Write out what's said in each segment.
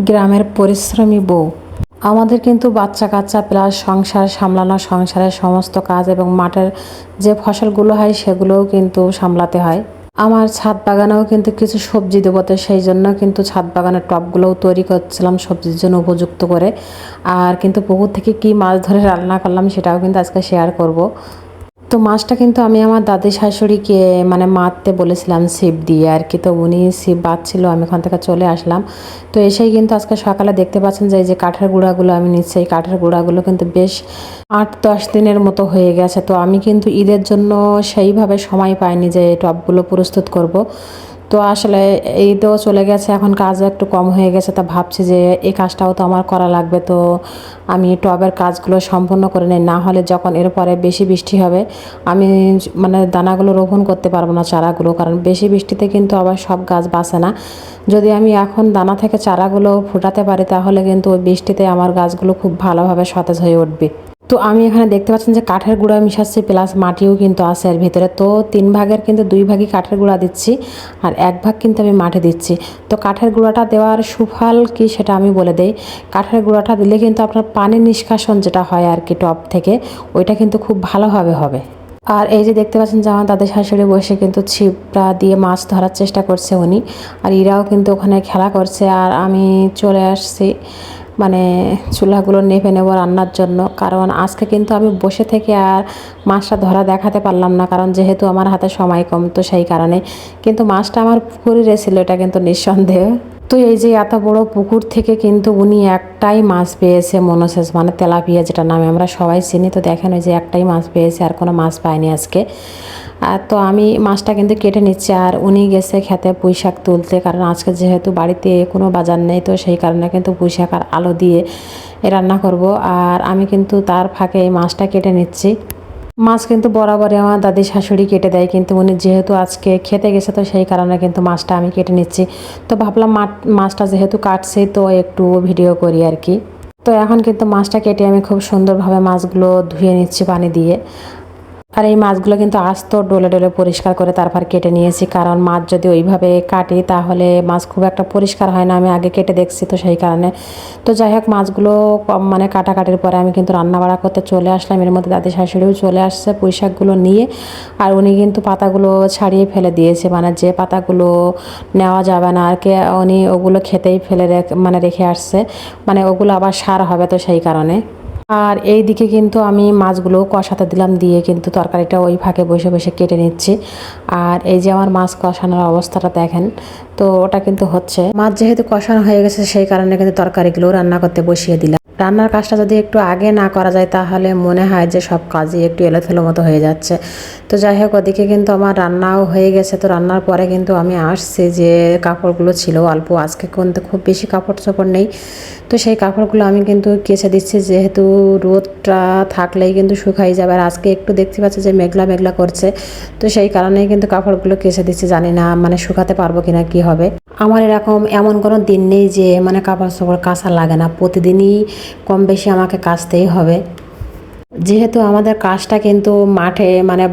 গ্রামের পরিশ্রমী বউ। আমাদের কিন্তু বাচ্চা কাচ্চা প্লাস সংসার সামলানো, সংসারের সমস্ত কাজ এবং মাঠের যে ফসলগুলো হয় সেগুলোও কিন্তু সামলাতে হয়। আমার ছাদ বাগানেও কিন্তু কিছু সবজি দেবো, তো সেই জন্য কিন্তু ছাদ বাগানের টবগুলোও তৈরি করছিলাম সবজির জন্য উপযুক্ত করে। আর কিন্তু পুকুর থেকে কি মাছ ধরে রান্না করলাম সেটাও কিন্তু আজকে শেয়ার করব। তো মাছটা কিন্তু আমি আমার দাদি শাশুড়িকে মারতে বলেছিলাম ছিপ দিয়ে আর কি। তো উনি ছিপ বাঁধছিল, আমি ওখান থেকে চলে আসলাম। তো এসেই কিন্তু আজকে সকালে দেখতে পাচ্ছেন যে এই যে কাঠের গুঁড়াগুলো আমি নিচ্ছি, এই কাঠের গুঁড়াগুলো কিন্তু বেশ 8-10 দিনের মতো হয়ে গেছে। তো আমি কিন্তু ঈদের জন্য সেইভাবে সময় পাইনি যে টবগুলো প্রস্তুত করব। তো আসলে এই তো চলে গেছে, এখন কাজও একটু কম হয়ে গেছে। তা ভাবছি যে এই কাজটাও তো আমার করা লাগবে। তো আমি টবের কাজগুলো সম্পূর্ণ করে নিই, না হলে যখন এরপরে বেশি বৃষ্টি হবে আমি দানাগুলো রোপণ করতে পারবো না, চারাগুলো। কারণ বেশি বৃষ্টিতে কিন্তু আবার সব গাছ বাঁচে না। যদি আমি এখন দানা থেকে চারাগুলো ফুটাতে পারি তাহলে কিন্তু ওই বৃষ্টিতে আমার গাছগুলো খুব ভালোভাবে সতেজ হয়ে উঠবে। তো আমি এখানে দেখতে পাচ্ছেন যে কাঠের গুঁড়া মিশাচ্ছি, প্লাস মাটিও কিন্তু আছে এর ভিতরে। তো 3 ভাগের কিন্তু 2 ভাগই কাঠের গুঁড়া দিচ্ছি আর 1 ভাগ কিন্তু আমি মাটি দিচ্ছি। তো কাঠের গুঁড়াটা দেওয়ার সুফল কি সেটা আমি বলে দেই। কাঠের গুঁড়াটা দিলে কিন্তু আপনার পানি নিষ্কাশন যেটা হয় আর কি টব থেকে, ওইটা কিন্তু খুব ভালোভাবে হবে। আর এই যে দেখতে পাচ্ছেন যে আমার দাদের শাশুড়ি বসে কিন্তু ছিপটা দিয়ে মাছ ধরার চেষ্টা করছে উনি। আর ইরাও কিন্তু ওখানে খেলা করছে। আর আমি চলে আসছি চুলাগুলো নেভে নেব রান্নার জন্য। কারণ আজকে কিন্তু আমি বসে থেকে আর মাছটা ধরা দেখাতে পারলাম না, কারণ যেহেতু আমার হাতে সময় কম, তো সেই কারণে। কিন্তু মাছটা আমার পুকুরে ছিল, এটা কিন্তু নিঃসন্দেহ। তো এই যে এত বড় পুকুর থেকে কিন্তু উনি একটাই মাছ পেয়েছে, মনোসেস তেলাপিয়া যেটা নামে আমরা সবাই চিনি। তো দেখেন ওই যে একটাই মাছ পেয়েছে, আর কোনো মাছ পায়নি আজকে। আর তো আমি মাছটা কিন্তু কেটে নিচ্ছি, আর উনি গেছে খেতে পুঁই শাক তুলতে। কারণ আজকে যেহেতু বাড়িতে কোনো বাজার নেই, তো সেই কারণে কিন্তু পুঁই শাক আর আলু দিয়ে রান্না করব। আর আমি কিন্তু তার ফাঁকে এই মাছটা কেটে নিচ্ছি। মাছ কিন্তু বরাবরই আমার দাদি শাশুড়ি কেটে দেয়, কিন্তু উনি যেহেতু আজকে খেতে গেছে, তো সেই কারণে কিন্তু মাছটা আমি কেটে নিচ্ছি। তো ভাবলাম মাছটা যেহেতু কাটছি তো একটু ভিডিও করি আর কি। তো এখন কিন্তু মাছটা কেটে আমি খুব সুন্দরভাবে মাছগুলো ধুয়ে নিচ্ছি পানি দিয়ে। আর এই মাছগুলো কিন্তু আস্ত ডলে ডলে পরিষ্কার করে তারপর কেটে নিয়েছি, কারণ মাছ যদি ওইভাবে কাটি তাহলে মাছ খুব একটা পরিষ্কার হয় না। আমি আগে কেটে দেখছি, তো সেই কারণে। তো যাই হোক, মাছগুলো কাটাকাটির পরে আমি কিন্তু রান্না বাড়া করতে চলে আসলাম। এর মধ্যে দাদি শাশুড়িও চলে আসছে পুঁই শাকগুলো নিয়ে। আর উনি কিন্তু পাতাগুলো ছাড়িয়ে ফেলে দিয়েছে, যে পাতাগুলো নেওয়া যাবে না আর কি, উনি ওগুলো খেতেই ফেলে রেখে আসছে, ওগুলো আবার সার হবে, তো সেই কারণে। আর এই দিকে কিন্তু আমি মাছগুলো কষাতে দিলাম, দিয়ে কিন্তু তরকারিটা ওই ফাঁকে বসে বসে কেটে নিচ্ছি। আর এই যে আমার মাছ কষানোর অবস্থাটা দেখেন। তো ওটা কিন্তু হচ্ছে, মাছ যেহেতু কষানো হয়ে গেছে সেই কারণে কিন্তু তরকারিগুলো রান্না করতে বসিয়ে দিলাম। রান্নার কাজটা যদি একটু আগে না করা যায় তাহলে মনে হয় যে সব কাজই একটু এলোথেলো মতো হয়ে যাচ্ছে। তো যাই হোক, ওদিকে কিন্তু আমার রান্নাও হয়ে গেছে। তো রান্নার পরে কিন্তু আমি আসছি যে কাপড়গুলো ছিল অল্প, আজকে কিন্তু খুব বেশি কাপড় চোপড় নেই। তো সেই কাপড়গুলো আমি কিন্তু কেচে দিচ্ছি, যেহেতু রোদটা থাকলেই কিন্তু শুকাই যাবে। আর আজকে একটু দেখতে পাচ্ছি যে মেঘলা মেঘলা করছে, তো সেই কারণেই কিন্তু কাপড়গুলো কেচে দিচ্ছি। জানি না শুকাতে পারবো কিনা, কি হবে। আমার এমন কোনো দিন নেই যে কাপড় চোপড় কাচা লাগে না, প্রতিদিনই কম বেশি আমাকে কাচতেই হবে। যেহেতু আমাদের কাজটা কিন্তু মাঠে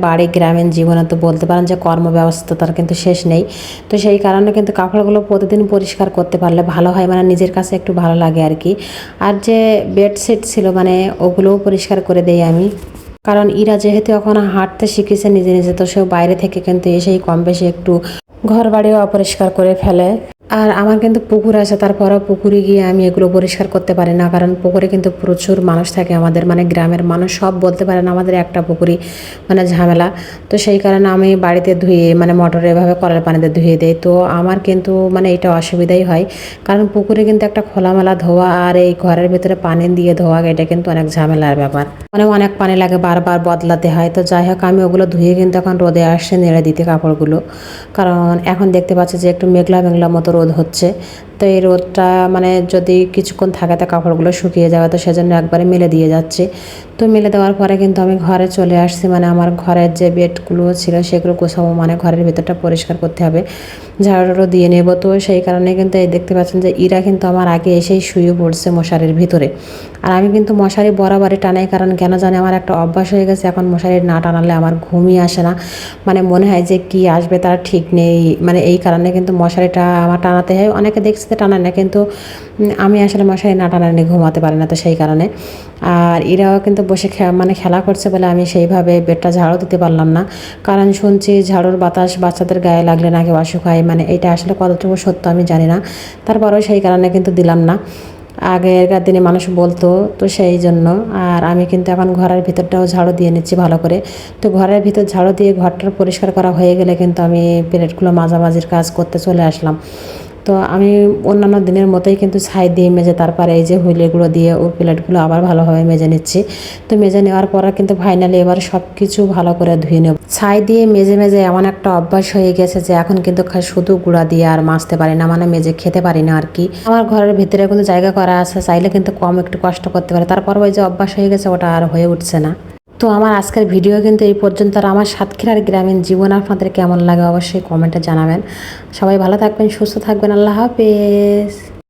বাড়ি গ্রামীণ জীবনে, তো বলতে পারেন যে কর্মব্যবস্থাটার কিন্তু শেষ নেই। তো সেই কারণে কিন্তু কাপড়গুলো প্রতিদিন পরিষ্কার করতে পারলে ভালো হয়, নিজের কাছে একটু ভালো লাগে আর কি। আর যে বেডশিট ছিল ওগুলোও পরিষ্কার করে দেই আমি, কারণ ইরা যেহেতু এখন হাঁটতে শিখেছে নিজে নিজে, তো সেও বাইরে থেকে কিন্তু এসেই কম বেশি একটু ঘর বাড়িও অপরিষ্কার করে ফেলে। আর আমার কিন্তু পুকুর আছে, তারপরেও পুকুরে গিয়ে আমি এগুলো পরিষ্কার করতে পারি না, কারণ পুকুরে কিন্তু প্রচুর মানুষ থাকে। আমাদের গ্রামের মানুষ সব বলতে পারেন আমাদের একটা পুকুরই ঝামেলা। তো সেই কারণে আমি বাড়িতে ধুয়ে মোটরে এভাবে কলের পানিতে ধুয়ে দেই। তো আমার কিন্তু এটা অসুবিধাই হয়, কারণ পুকুরে কিন্তু একটা খোলামেলা ধোয়া আর এই ঘরের ভিতরে পানি দিয়ে ধোয়া, এটা কিন্তু অনেক ঝামেলার ব্যাপার। অনেক পানি লাগে, বারবার বদলাতে হয়। তো যাই হোক, আমি ওগুলো ধুয়ে কিন্তু এখন রোদে আসছে নেড়ে দিতে কাপড়গুলো, কারণ এখন দেখতে পাচ্ছি যে একটু মেঘলা মেঘলা মতো রোদ হচ্ছে। তো এই রোদটা যদি কিছুক্ষণ থাকে তো কাপড়গুলো শুকিয়ে যাবে, তো সেজন্য একবারে মেলে দিয়ে যাচ্ছি। তো মেলে দেওয়ার পরে কিন্তু আমি ঘরে চলে আসছি, আমার ঘরের যে বেডগুলো ছিল সেগুলো গোছাবো, ঘরের ভিতরটা পরিষ্কার করতে হবে, ঝাড়ু দিয়ে নেব। তো সেই কারণে কিন্তু এই দেখতে পাচ্ছেন যে ইরা কিন্তু আমার আগে এসেই শুয়ে পড়ছে মশারির ভিতরে। আর আমি কিন্তু মশারি বরাবরই টানাই, কারণ কেন জানি আমার একটা অভ্যাস হয়ে গেছে, এখন মশারি না টানালে আমার ঘুমই আসে না। মনে হয় যে কি আসবে তার ঠিক নেই, এই কারণে কিন্তু মশারিটা আমার টানাতে হয়। অনেকে দেখছি মশারিতে টানা না, কিন্তু আমি আসলে মশারি না টানালে ঘুমাতে পারি না, তো সেই কারণে। আর এরাও কিন্তু বসে মানে খেলা করছে বলে আমি সেইভাবে বেডটা ঝাড়ু দিতে পারলাম না, কারণ শুনছি ঝাড়ুর বাতাস বাচ্চাদের গায়ে লাগলে নাকি অসুখ হয়, মানে এটা আসলে কতটুকু সত্য আমি জানি না, তারপরেও সেই কারণে কিন্তু দিলাম না। আগেকার দিনে মানুষ বলতো, তো সেই জন্য। আর আমি কিন্তু এখন ঘরের ভিতরটাও ঝাড়ু দিয়ে নিচ্ছি ভালো করে। তো ঘরের ভিতর ঝাড়ু দিয়ে ঘরটা পরিষ্কার করা হয়ে গেলে কিন্তু আমি প্লেটগুলো মাজামাজির কাজ করতে চলে আসলাম। তো আমি অন্যান্য দিনের মতোই কিন্তু ছাই দিয়ে মেজে তারপরে এই যে হুইলেগুলো দিয়ে ওই প্লেটগুলো আবার ভালোভাবে মেজে নিচ্ছি। তো মেজে নেওয়ার পর কিন্তু ফাইনালি এবার সব কিছু ভালো করে ধুয়ে নেব। ছাই দিয়ে মেজে মেজে এমন একটা অভ্যাস হয়ে গেছে যে এখন কিন্তু শুধু গুঁড়া দিয়ে আর মাজতে পারি না, মানে মেজে খেতে পারি না আর কি। আমার ঘরের ভিতরে কিন্তু জায়গা করা আছে, চাইলে কিন্তু কম একটু কষ্ট করতে পারে, তারপর ওই যে অভ্যাস হয়ে গেছে ওটা আর হয়ে উঠছে না। তো আমার আজকের ভিডিও কিন্তু এই পর্যন্ত। আর আমার সাতক্ষীরার গ্রামীণ জীবন আপনাদের কেমন লাগে অবশ্যই কমেন্টে জানাবেন। সবাই ভালো থাকবেন, সুস্থ থাকবেন, আল্লাহ হাফেজ।